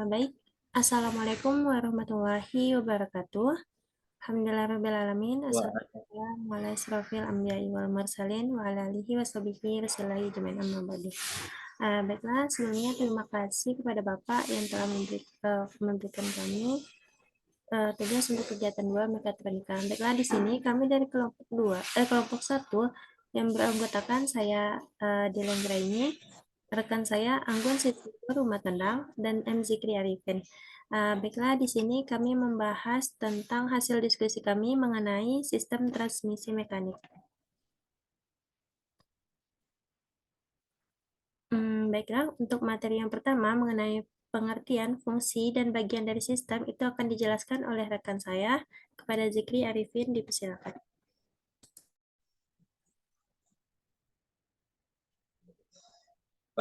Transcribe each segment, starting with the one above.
Baik, Assalamualaikum warahmatullahi wabarakatuh. Alhamdulillahirrahmanirrahim. Wah, Assalamualaikum warahmatullahi anbiya'i wal mursalin wa ala alihi wa sahbihi rasulillahi jami'an amma ba'du. Baiklah, sebelumnya terima kasih kepada Bapak yang telah memberikan kami tugas untuk kegiatan 2 mekatronika. Baiklah, di sini kami dari kelompok 1 yang beranggotakan saya Dilan Graini, rekan saya Anggun Siti Rumah Tendang, dan M. Zikri Arifin. Baiklah, di sini kami membahas tentang hasil diskusi kami mengenai sistem transmisi mekanik. Baiklah, untuk materi yang pertama mengenai pengertian, fungsi, dan bagian dari sistem itu akan dijelaskan oleh rekan saya. Kepada Zikri Arifin, dipersilakan.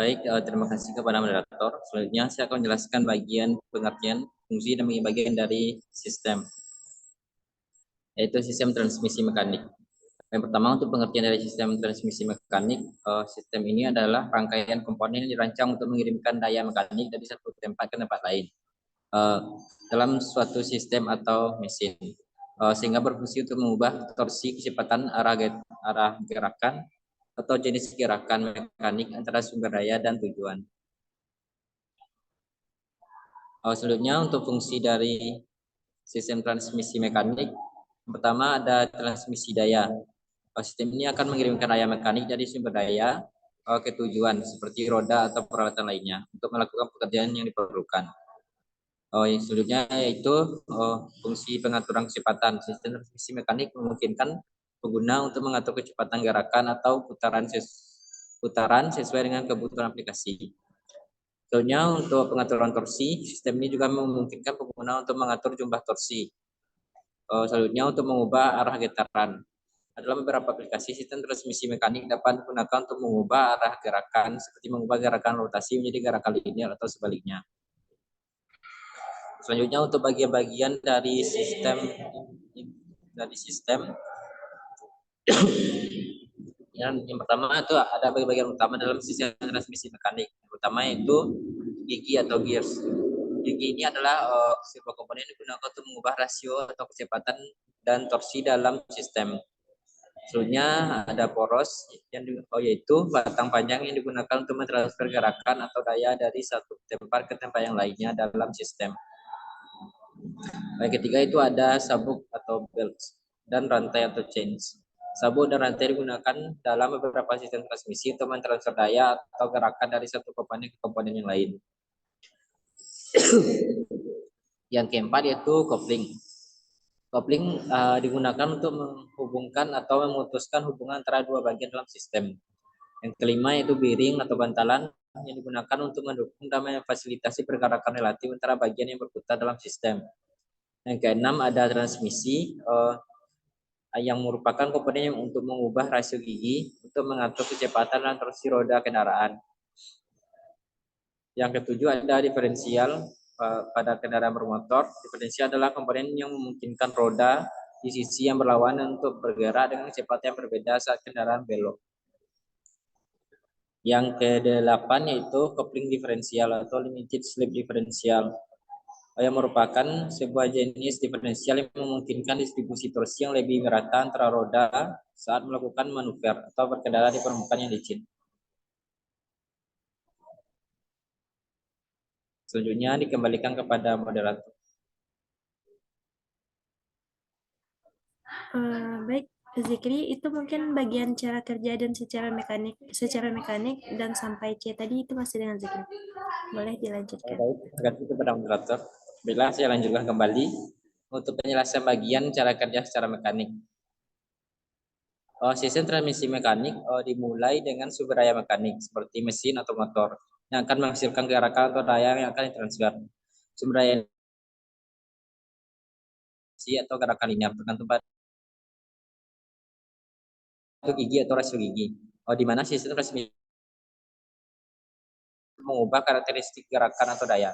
baik, terima kasih kepada moderator. Selanjutnya saya akan menjelaskan bagian pengertian, fungsi, dan bagian dari sistem, yaitu sistem transmisi mekanik. Yang pertama, untuk pengertian dari sistem transmisi mekanik, sistem ini adalah rangkaian komponen yang dirancang untuk mengirimkan daya mekanik dari satu tempat ke tempat lain dalam suatu sistem atau mesin, sehingga berfungsi untuk mengubah torsi, kecepatan, arah gerakan, atau jenis gerakan mekanik antara sumber daya dan tujuan. Selanjutnya, untuk fungsi dari sistem transmisi mekanik, pertama ada transmisi daya. Sistem ini akan mengirimkan daya mekanik dari sumber daya ke tujuan seperti roda atau peralatan lainnya untuk melakukan pekerjaan yang diperlukan. Selanjutnya yaitu fungsi pengaturan kecepatan. Sistem transmisi mekanik memungkinkan pengguna untuk mengatur kecepatan gerakan atau putaran sesuai dengan kebutuhan aplikasi. Selanjutnya, untuk pengaturan torsi, sistem ini juga memungkinkan pengguna untuk mengatur jumlah torsi. Selanjutnya, untuk mengubah arah getaran. Dalam beberapa aplikasi, sistem transmisi mekanik dapat digunakan untuk mengubah arah gerakan, seperti mengubah gerakan rotasi menjadi gerakan linear atau sebaliknya. Selanjutnya, untuk bagian-bagian dari sistem yang pertama itu ada bagian utama dalam sistem transmisi mekanik. Yang pertama yaitu gigi atau gears. Gigi ini adalah sebuah komponen yang digunakan untuk mengubah rasio atau kecepatan dan torsi dalam sistem. Selanjutnya ada poros yaitu batang panjang yang digunakan untuk mentransfer gerakan atau daya dari satu tempat ke tempat yang lainnya dalam sistem. Yang ketiga itu ada sabuk atau belts dan rantai atau chains. Sabuk dan rantai digunakan dalam beberapa sistem transmisi untuk mentransfer daya atau gerakan dari satu komponen ke komponen yang lain. Yang keempat yaitu coupling. Coupling digunakan untuk menghubungkan atau memutuskan hubungan antara dua bagian dalam sistem. Yang kelima yaitu bearing atau bantalan yang digunakan untuk mendukung dan memfasilitasi pergerakan relatif antara bagian yang berputar dalam sistem. Yang keenam ada transmisi yang merupakan komponen yang untuk mengubah rasio gigi untuk mengatur kecepatan dan torsi roda kendaraan. Yang ketujuh ada diferensial pada kendaraan bermotor. Diferensial adalah komponen yang memungkinkan roda di sisi yang berlawanan untuk bergerak dengan kecepatan yang berbeda saat kendaraan belok. Yang kedelapan yaitu coupling diferensial atau limited slip diferensial, yang merupakan sebuah jenis diferensial yang memungkinkan distribusi torsi yang lebih merata antara roda saat melakukan manuver atau berkendara di permukaan yang licin. Selanjutnya dikembalikan kepada moderator. Baik, Zikri, itu mungkin bagian cara kerja dan secara mekanik dan sampai C tadi itu masih dengan Zikri. Boleh dilanjutkan. Baik, terima kasih kepada moderator. Bila saya lanjutkan kembali untuk penjelasan bagian cara kerja secara mekanik. Sistem transmisi mekanik dimulai dengan sumber daya mekanik seperti mesin atau motor yang akan menghasilkan gerakan atau daya yang akan ditransfer. Sumber daya atau gerakan linear tergantung pada gigi atau rasio gigi. Di mana sistem transmisi mengubah karakteristik gerakan atau daya.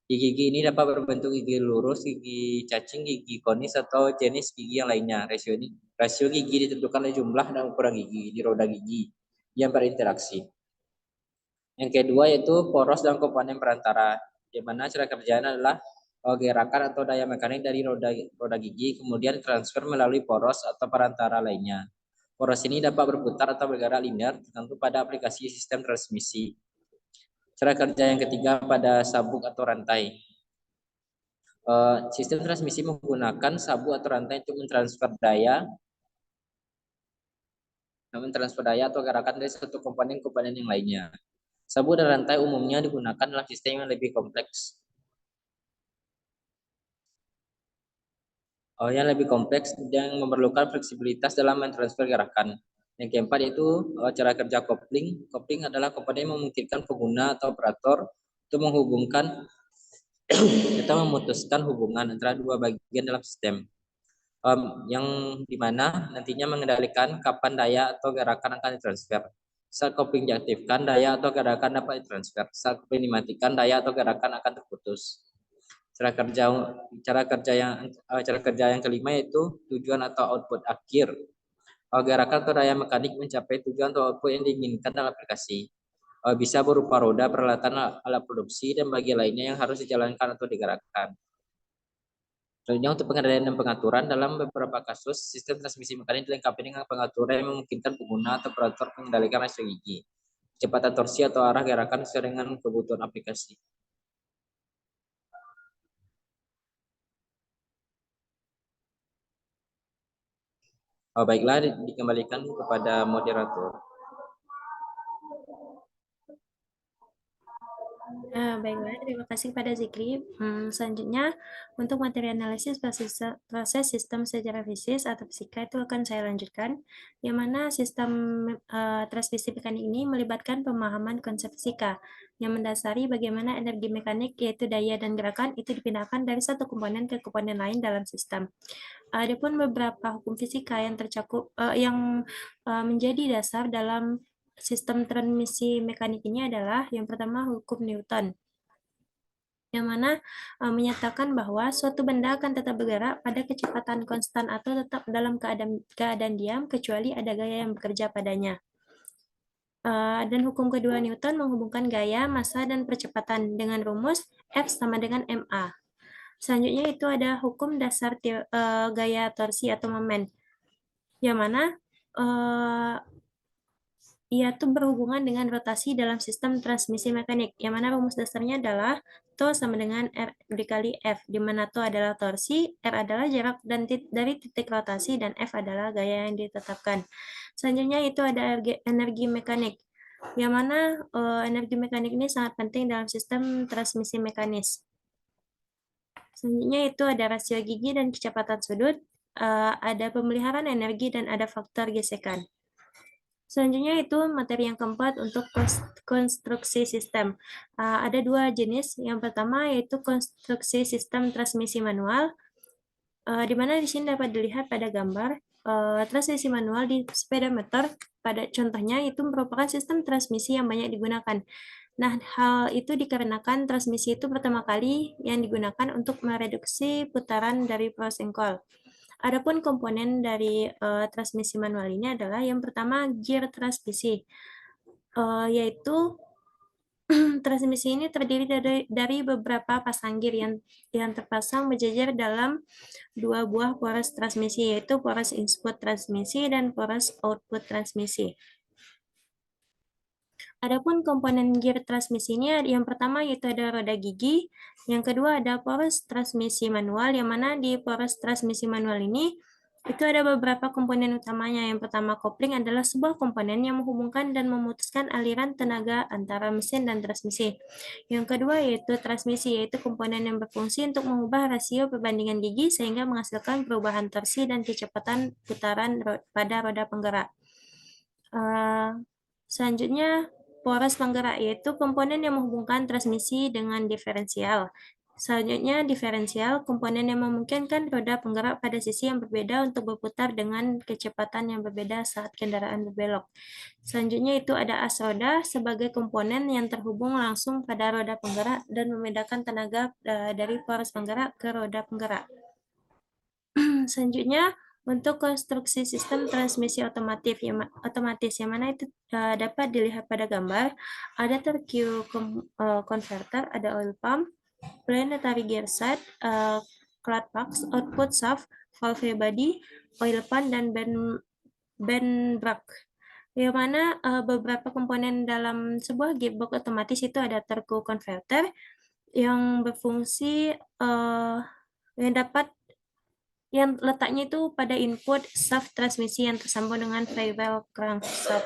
Gigi ini dapat berbentuk gigi lurus, gigi cacing, gigi konis, atau jenis gigi yang lainnya. Rasio gigi ditentukan oleh jumlah dan ukuran gigi di roda gigi yang berinteraksi. Yang kedua yaitu poros dan komponen perantara, di mana cara kerjanya adalah gerakan atau daya mekanik dari roda gigi kemudian transfer melalui poros atau perantara lainnya. Poros ini dapat berputar atau bergerak linear tergantung pada aplikasi sistem transmisi. Cara kerja yang ketiga pada sabuk atau rantai. Sistem transmisi menggunakan sabuk atau rantai untuk mentransfer daya atau gerakan dari satu komponen ke komponen yang lainnya. Sabuk dan rantai umumnya digunakan dalam sistem yang lebih kompleks. Yang lebih kompleks yang memerlukan fleksibilitas dalam mentransfer gerakan. Yang keempat itu cara kerja kopling. Kopling adalah komponen yang memungkinkan pengguna atau operator untuk menghubungkan atau memutuskan hubungan antara dua bagian dalam sistem. Yang dimana nantinya mengendalikan kapan daya atau gerakan akan ditransfer. Saat kopling diaktifkan, daya atau gerakan dapat ditransfer. Saat kopling dimatikan, daya atau gerakan akan terputus. Cara kerja yang kelima yaitu tujuan atau output akhir. Gerakan atau daya mekanik mencapai tujuan atau output yang diinginkan dalam aplikasi. Bisa berupa roda, peralatan, alat produksi, dan bagian lainnya yang harus dijalankan atau digerakkan. Selanjutnya untuk pengendalian dan pengaturan dalam beberapa kasus, sistem transmisi mekanik dilengkapi dengan pengaturan yang memungkinkan pengguna atau operator mengendalikan rasio gigi, kecepatan torsi atau arah gerakan sesuai dengan kebutuhan aplikasi. Baiklah, dikembalikan kepada moderator. Baiklah, terima kasih kepada Zikri. Selanjutnya, untuk materi analisis proses sistem secara fisik atau fisika itu akan saya lanjutkan, yang mana sistem transmisi mekanik ini melibatkan pemahaman konsep fisika, yang mendasari bagaimana energi mekanik, yaitu daya dan gerakan, itu dipindahkan dari satu komponen ke komponen lain dalam sistem. Adapun beberapa hukum fisika yang tercakup, yang menjadi dasar dalam sistem transmisi mekanik ini adalah yang pertama hukum Newton, yang mana menyatakan bahwa suatu benda akan tetap bergerak pada kecepatan konstan atau tetap dalam keadaan diam kecuali ada gaya yang bekerja padanya. Dan hukum kedua Newton menghubungkan gaya, massa, dan percepatan dengan rumus F sama dengan ma. Selanjutnya itu ada hukum dasar gaya torsi atau momen, yang mana ia tuh berhubungan dengan rotasi dalam sistem transmisi mekanik, yang mana rumus dasarnya adalah T sama dengan R dikali F, di mana T adalah torsi, R adalah jarak dari titik rotasi, dan F adalah gaya yang ditetapkan. Selanjutnya itu ada energi mekanik, yang mana energi mekanik ini sangat penting dalam sistem transmisi mekanis. Selanjutnya itu ada rasio gigi dan kecepatan sudut, ada pemeliharaan energi, dan ada faktor gesekan. Selanjutnya itu materi yang keempat untuk konstruksi sistem. Ada dua jenis. Yang pertama yaitu konstruksi sistem transmisi manual, di mana di sini dapat dilihat pada gambar transmisi manual di sepeda motor. Pada contohnya itu merupakan sistem transmisi yang banyak digunakan. Nah, hal itu dikarenakan transmisi itu pertama kali yang digunakan untuk mereduksi putaran dari prosengkol. Adapun komponen dari transmisi manual ini adalah yang pertama gear transmisi, yaitu transmisi ini terdiri dari beberapa pasang gear yang terpasang berjejer dalam dua buah poros transmisi, yaitu poros input transmisi dan poros output transmisi. Adapun komponen gear transmisi ini yang pertama yaitu ada roda gigi, yang kedua ada poros transmisi manual, yang mana di poros transmisi manual ini itu ada beberapa komponen utamanya. Yang pertama kopling adalah sebuah komponen yang menghubungkan dan memutuskan aliran tenaga antara mesin dan transmisi. Yang kedua yaitu transmisi, yaitu komponen yang berfungsi untuk mengubah rasio perbandingan gigi sehingga menghasilkan perubahan torsi dan kecepatan putaran pada roda penggerak. Selanjutnya poros penggerak, yaitu komponen yang menghubungkan transmisi dengan diferensial. Selanjutnya diferensial, komponen yang memungkinkan roda penggerak pada sisi yang berbeda untuk berputar dengan kecepatan yang berbeda saat kendaraan berbelok. Selanjutnya itu ada as roda sebagai komponen yang terhubung langsung pada roda penggerak dan membedakan tenaga dari poros penggerak ke roda penggerak. Selanjutnya Untuk konstruksi sistem transmisi otomatis yang mana itu dapat dilihat pada gambar, ada TRQ converter, ada oil pump, planetary gear set, clutch box, output shaft, valve body, oil pan, dan band brake. Yang mana beberapa komponen dalam sebuah gearbox otomatis itu ada turbo converter yang berfungsi yang letaknya itu pada input shaft transmisi yang tersambung dengan flywheel crankshaft.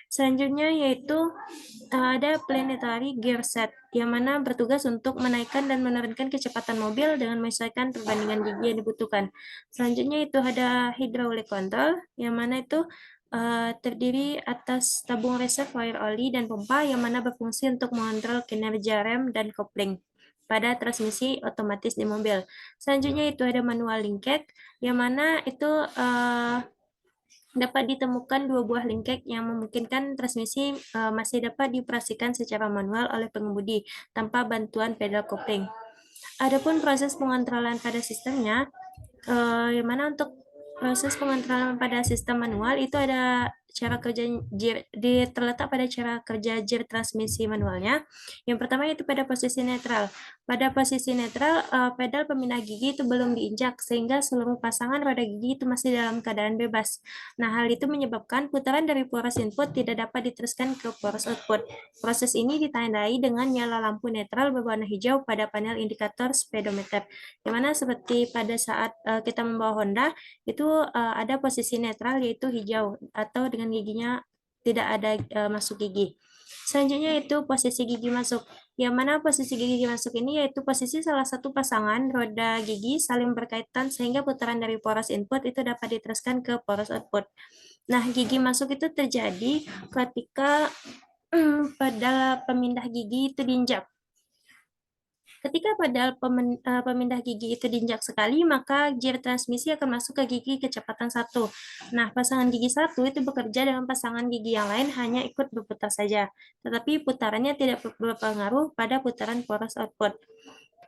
Selanjutnya yaitu ada planetary gear set yang mana bertugas untuk menaikkan dan menurunkan kecepatan mobil dengan menyesuaikan perbandingan gigi yang dibutuhkan. Selanjutnya itu ada hydraulic control yang mana itu terdiri atas tabung reservoir oli dan pompa yang mana berfungsi untuk mengontrol kinerja rem dan kopling pada transmisi otomatis di mobil. Selanjutnya itu ada manual linkage yang mana itu dapat ditemukan dua buah linkage yang memungkinkan transmisi masih dapat dioperasikan secara manual oleh pengemudi tanpa bantuan pedal kopling. Adapun proses pengontrolan pada sistemnya, yang mana untuk proses pengontrolan pada sistem manual itu ada cara kerja terletak pada cara kerja gear transmisi manualnya. Yang pertama itu pada posisi netral. Pada posisi netral, pedal pemindah gigi itu belum diinjak sehingga seluruh pasangan roda gigi itu masih dalam keadaan bebas. Nah, hal itu menyebabkan putaran dari poros input tidak dapat diteruskan ke poros output. Proses ini ditandai dengan nyala lampu netral berwarna hijau pada panel indikator speedometer. Dimana seperti pada saat kita membawa Honda, itu ada posisi netral yaitu hijau atau dengan giginya tidak ada masuk gigi. Selanjutnya itu posisi gigi masuk. Yang mana posisi gigi masuk ini yaitu posisi salah satu pasangan roda gigi saling berkaitan sehingga putaran dari poros input itu dapat diteruskan ke poros output. Nah, gigi masuk itu terjadi ketika pedal pemindah gigi itu diinjak. Ketika pedal pemindah gigi itu diinjak sekali, maka gear transmisi akan masuk ke gigi kecepatan 1. Nah, pasangan gigi 1 itu bekerja dengan pasangan gigi yang lain hanya ikut berputar saja, tetapi putarannya tidak berpengaruh pada putaran poros output.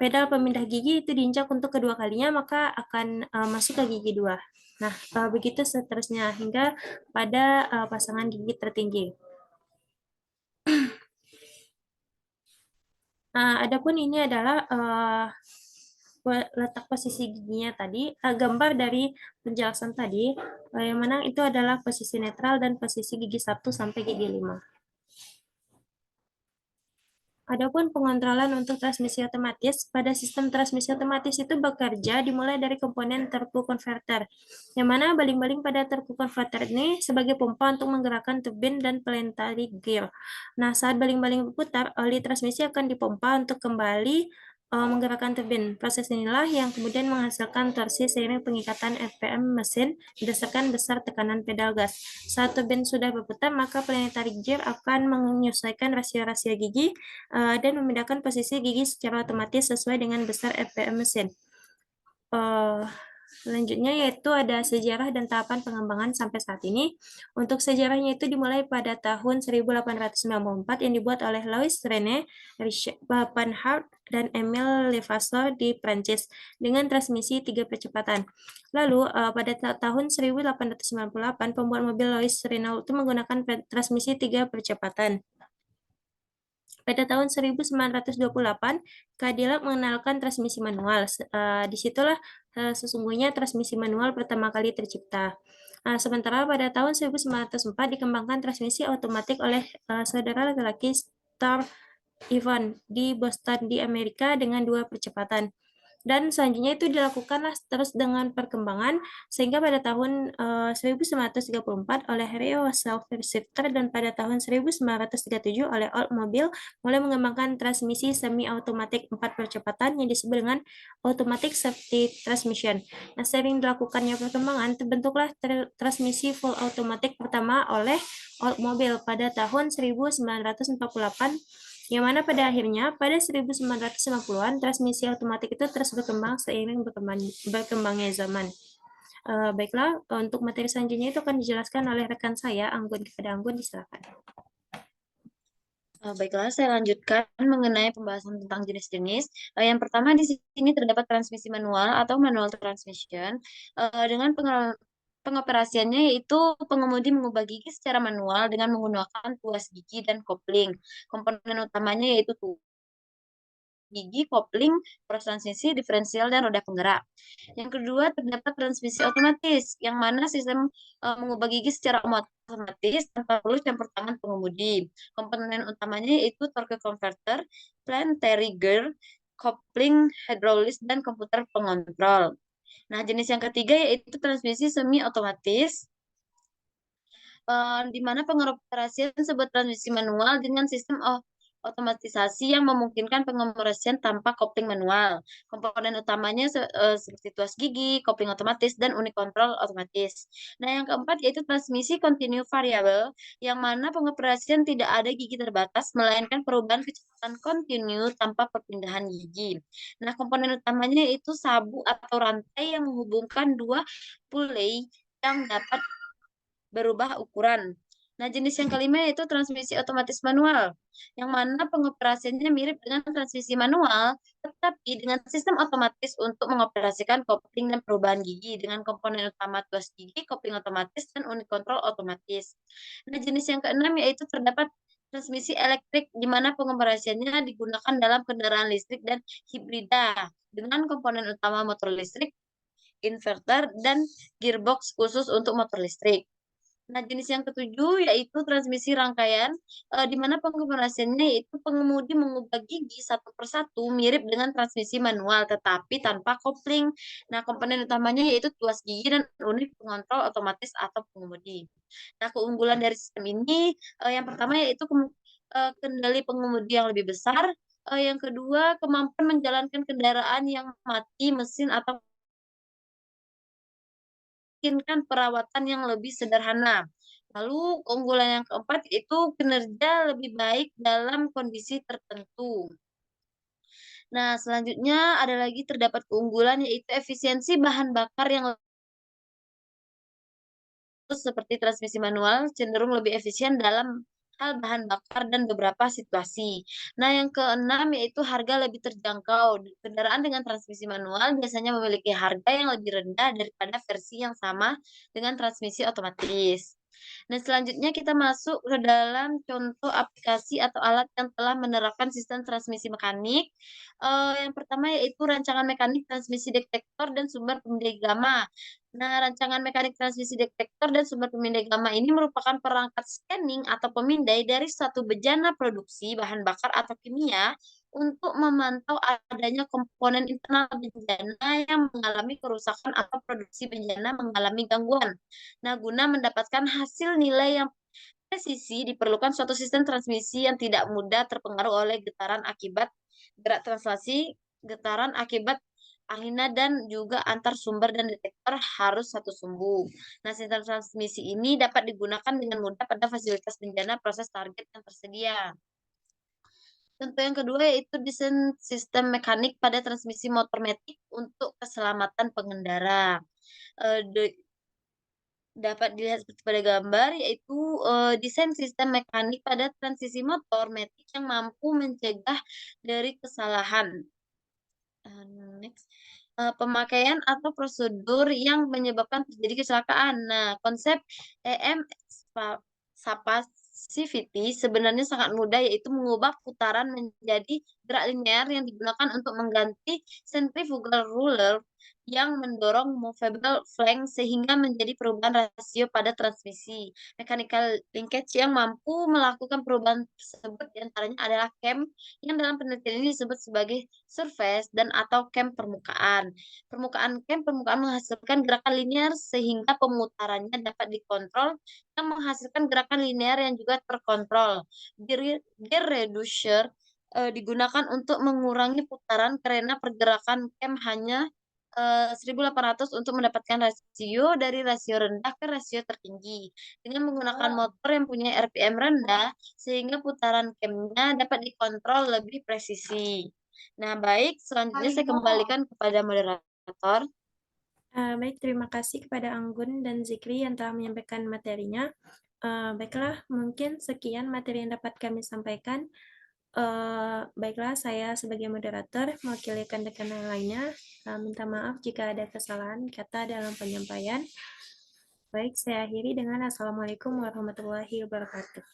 Pedal pemindah gigi itu diinjak untuk kedua kalinya, maka akan masuk ke gigi 2. Nah, begitu seterusnya hingga pada pasangan gigi tertinggi. Adapun ini adalah letak posisi giginya tadi, gambar dari penjelasan tadi, yang mana itu adalah posisi netral dan posisi gigi 1 sampai gigi 5. Adapun pengontrolan untuk transmisi otomatis, pada sistem transmisi otomatis itu bekerja dimulai dari komponen turbo converter, yang mana baling-baling pada turbo converter ini sebagai pompa untuk menggerakkan turbin dan planetary gear. Nah, saat baling-baling berputar, oli transmisi akan dipompa untuk kembali menggerakkan turbin. Proses inilah yang kemudian menghasilkan torsi seiring pengikatan RPM mesin berdasarkan besar tekanan pedal gas. Saat turbin sudah berputar, maka planetary gear akan menyesuaikan rasio-rasio gigi dan memindahkan posisi gigi secara otomatis sesuai dengan besar RPM mesin. Selanjutnya yaitu ada sejarah dan tahapan pengembangan sampai saat ini. Untuk sejarahnya itu dimulai pada tahun 1894 yang dibuat oleh Louis René, Richard Panhard, dan Emile Levasseur di Prancis dengan transmisi 3 percepatan. Lalu pada tahun 1898 pembuat mobil Louis Renault itu menggunakan transmisi 3 percepatan. Pada tahun 1928, Cadillac mengenalkan transmisi manual. Disitulah sesungguhnya transmisi manual pertama kali tercipta. Sementara pada tahun 1904 dikembangkan transmisi otomatik oleh saudara laki-laki Star Ivan di Boston di Amerika dengan 2 percepatan. Dan selanjutnya itu dilakukanlah terus dengan perkembangan sehingga pada tahun 1934 oleh Rio Self-Shifter dan pada tahun 1937 oleh Oldsmobile mulai mengembangkan transmisi semi-automatic 4 percepatan yang disebut dengan Automatic Safety Transmission. Nah, sering dilakukannya perkembangan, terbentuklah transmisi full automatic pertama oleh Oldsmobile pada tahun 1948 yang mana pada akhirnya pada 1950-an transmisi otomatis itu terus berkembang seiring berkembangnya zaman. Baiklah, untuk materi selanjutnya itu akan dijelaskan oleh rekan saya, Anggun. Kepada Anggun, disilakan. Baiklah, saya lanjutkan mengenai pembahasan tentang jenis-jenis. Yang pertama di sini terdapat transmisi manual atau manual transmission. Dengan pengoperasiannya yaitu pengemudi mengubah gigi secara manual dengan menggunakan tuas gigi dan kopling. Komponen utamanya yaitu gigi, kopling, poros transmisi, diferensial, dan roda penggerak. Yang kedua, terdapat transmisi otomatis, yang mana sistem mengubah gigi secara otomatis tanpa perlu campur tangan pengemudi. Komponen utamanya yaitu torque converter, planetary gear, kopling, hydraulis, dan komputer pengontrol. Nah, jenis yang ketiga yaitu transmisi semi otomatis, di mana pengoperasian sebuah transmisi manual dengan sistem otomatisasi yang memungkinkan pengoperasian tanpa kopling manual. Komponen utamanya seperti tuas gigi, kopling otomatis, dan unit kontrol otomatis. Nah, yang keempat yaitu transmisi continue variable, yang mana pengoperasian tidak ada gigi terbatas, melainkan perubahan kecepatan kontinu tanpa perpindahan gigi. Nah, komponen utamanya yaitu sabu atau rantai yang menghubungkan dua pulley yang dapat berubah ukuran. Nah, jenis yang kelima yaitu transmisi otomatis manual, yang mana pengoperasiannya mirip dengan transmisi manual, tetapi dengan sistem otomatis untuk mengoperasikan kopling dan perubahan gigi dengan komponen utama tuas gigi, kopling otomatis, dan unit kontrol otomatis. Nah, jenis yang keenam yaitu terdapat transmisi elektrik, di mana pengoperasiannya digunakan dalam kendaraan listrik dan hibrida dengan komponen utama motor listrik, inverter, dan gearbox khusus untuk motor listrik. Nah, jenis yang ketujuh yaitu transmisi rangkaian, di mana pengoperasiannya yaitu pengemudi mengubah gigi satu persatu mirip dengan transmisi manual, tetapi tanpa kopling. Nah, komponen utamanya yaitu tuas gigi dan unit pengontrol otomatis atau pengemudi. Nah, keunggulan dari sistem ini, yang pertama yaitu kendali pengemudi yang lebih besar, yang kedua kemampuan menjalankan kendaraan yang mati mesin atau memungkinkan perawatan yang lebih sederhana. Lalu keunggulan yang keempat itu kinerja lebih baik dalam kondisi tertentu. Nah, selanjutnya ada lagi terdapat keunggulan yaitu efisiensi bahan bakar yang seperti transmisi manual cenderung lebih efisien dalam hal bahan bakar dan beberapa situasi. Nah, yang keenam yaitu harga lebih terjangkau. Kendaraan dengan transmisi manual biasanya memiliki harga yang lebih rendah daripada versi yang sama dengan transmisi otomatis. Nah, selanjutnya kita masuk ke dalam contoh aplikasi atau alat yang telah menerapkan sistem transmisi mekanik. Yang pertama yaitu rancangan mekanik transmisi detektor dan sumber pemindai gamma. Nah, rancangan mekanik transmisi detektor dan sumber pemindai gamma ini merupakan perangkat scanning atau pemindai dari suatu bejana produksi bahan bakar atau kimia untuk memantau adanya komponen internal bejana yang mengalami kerusakan atau produksi bejana mengalami gangguan. Nah, guna mendapatkan hasil nilai yang presisi, diperlukan suatu sistem transmisi yang tidak mudah terpengaruh oleh getaran akibat gerak translasi, getaran akibat angina, dan juga antar sumber dan detektor harus satu sumbu. Nah, sistem transmisi ini dapat digunakan dengan mudah pada fasilitas bencana proses target yang tersedia. Contoh yang kedua yaitu desain sistem mekanik pada transmisi motor matic untuk keselamatan pengendara. Dapat dilihat seperti pada gambar, yaitu desain sistem mekanik pada transmisi motor matic yang mampu mencegah dari kesalahan. Next. Pemakaian atau prosedur yang menyebabkan terjadi kecelakaan. Nah, konsep EM Passivity sebenarnya sangat mudah, yaitu mengubah putaran menjadi gerak linear yang digunakan untuk mengganti centrifugal ruler yang mendorong movable flank sehingga menjadi perubahan rasio pada transmisi. Mechanical linkage yang mampu melakukan perubahan tersebut diantaranya adalah cam yang dalam penelitian ini disebut sebagai surface dan atau cam permukaan. Permukaan menghasilkan gerakan linear sehingga pemutarannya dapat dikontrol yang menghasilkan gerakan linear yang juga terkontrol. Gear reducer digunakan untuk mengurangi putaran karena pergerakan cam hanya 1.800 untuk mendapatkan rasio dari rasio rendah ke rasio tertinggi. Dengan menggunakan motor yang punya RPM rendah, sehingga putaran camnya dapat dikontrol lebih presisi. Nah, baik, selanjutnya saya kembalikan kepada moderator. Baik, terima kasih kepada Anggun dan Zikri yang telah menyampaikan materinya. Baiklah, mungkin sekian materi yang dapat kami sampaikan. Baiklah, saya sebagai moderator mewakili rekan-rekan yang lainnya minta maaf jika ada kesalahan kata dalam penyampaian. Baik, saya akhiri dengan Assalamualaikum warahmatullahi wabarakatuh.